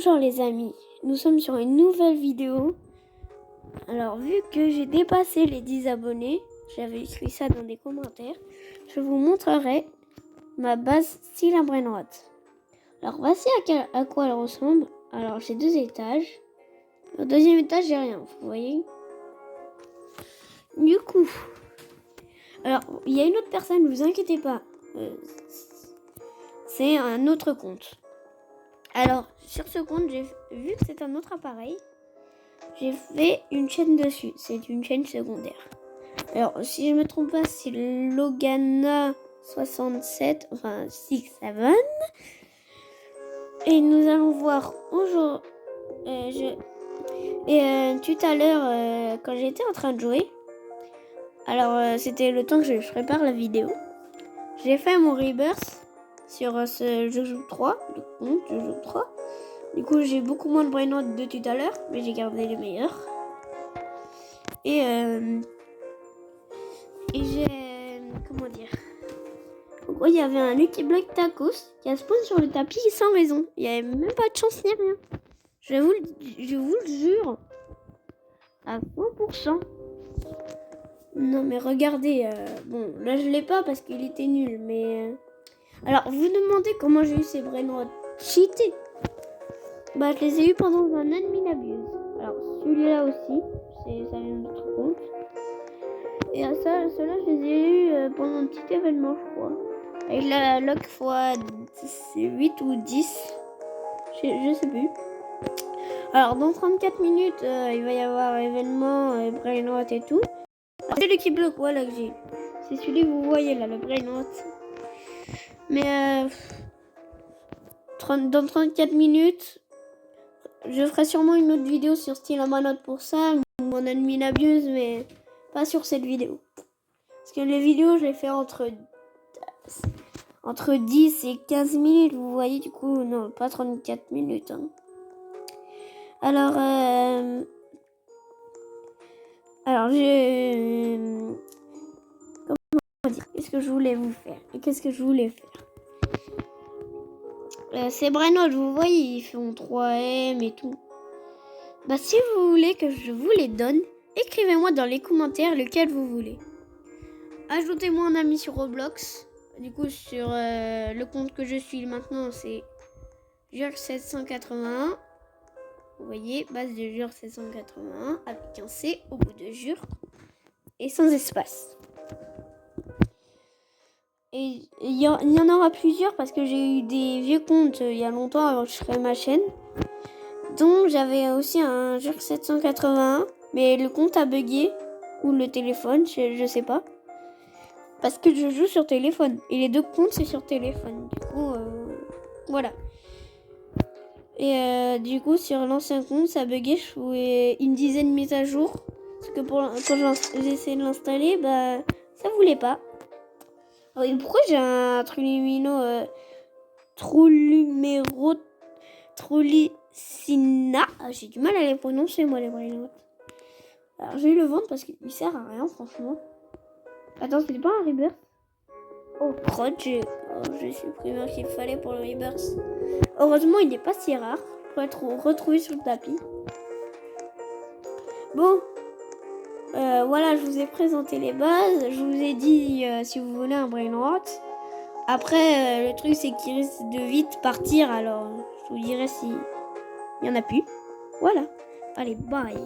Bonjour les amis, nous sommes sur une nouvelle vidéo. Alors vu que j'ai dépassé les 10 abonnés, j'avais écrit ça dans des commentaires, je vous montrerai ma base style à brainrot. Alors voici à quoi elle ressemble. Alors j'ai 2 étages. Au deuxième étage j'ai rien, vous voyez. Du coup, alors il y a une autre personne, ne vous inquiétez pas, c'est un autre compte. Alors sur ce compte, j'ai vu que c'est un autre appareil. J'ai fait une chaîne dessus. C'est une chaîne secondaire. Alors, si je me trompe pas, c'est Logana67, enfin 67. Et nous allons voir aujourd'hui. Tout à l'heure, quand j'étais en train de jouer, alors c'était le temps que je prépare la vidéo. J'ai fait mon rebirth sur ce Je joue 3, le compte Je joue 3. Du coup, j'ai beaucoup moins de brainrot de tout à l'heure, mais j'ai gardé les meilleurs. Et j'ai... Comment dire? En gros, il y avait un Lucky Block Tacos qui a spawn sur le tapis sans raison. Il n'y avait même pas de chance ni rien. Je vous le jure. À 100%. Non, mais regardez. Bon, là, je l'ai pas parce qu'il était nul. Mais... Alors, vous demandez comment j'ai eu ces brainrot cheatés. Bah, je les ai eu pendant un admin abuse. Alors, celui-là aussi. Ça vient de notre compte. Et ceux-là, je les ai eus pendant un petit événement, je crois. Avec la lock x8 ou 10. Je sais plus. Alors, dans 34 minutes, il va y avoir événement, brainrot et tout. C'est le qui bloque, voilà que j'ai. C'est celui que vous voyez là, le brainrot. Mais dans 34 minutes, je ferai sûrement une autre vidéo sur style brainrot pour ça. Mon admin abuse, mais pas sur cette vidéo. Parce que les vidéos, je les fais entre 10 et 15 minutes, vous voyez, du coup, non, pas 34 minutes. Hein. Alors, comment dire, qu'est-ce que je voulais vous faire et qu'est-ce que je voulais faire ces brainrot, vous voyez, ils font 3M et tout. Bah, si vous voulez que je vous les donne, écrivez-moi dans les commentaires lequel vous voulez. Ajoutez-moi un ami sur Roblox. Du coup, sur le compte que je suis maintenant, c'est Jure781. Vous voyez, base de Jure781 avec un C au bout de Jure et sans espace. Et il y en aura plusieurs parce que j'ai eu des vieux comptes il y a longtemps avant que je crée ma chaîne. Donc j'avais aussi un Jure781, mais le compte a bugué ou le téléphone, je sais pas. Parce que je joue sur téléphone. Et les 2 comptes, c'est sur téléphone. Du coup, voilà. Et du coup, sur l'ancien compte, ça buguait. Je jouais une dizaine de mises à jour. Parce que quand j'ai essayé de l'installer, bah, ça voulait pas. Alors, pourquoi j'ai un Trullimino Trullicina? J'ai du mal à les prononcer, moi, les brainrot. Alors, je vais le vendre parce qu'il sert à rien, franchement. Attends, c'était pas un rebirth? Oh, crotte, j'ai supprimé ce qu'il fallait pour le rebirth. Heureusement, il n'est pas si rare pour être retrouvé sur le tapis. Bon, voilà, je vous ai présenté les bases. Je vous ai dit si vous voulez un brainrot. Après, le truc, c'est qu'il risque de vite partir. Alors, je vous dirai si il n'y en a plus. Voilà. Allez, bye.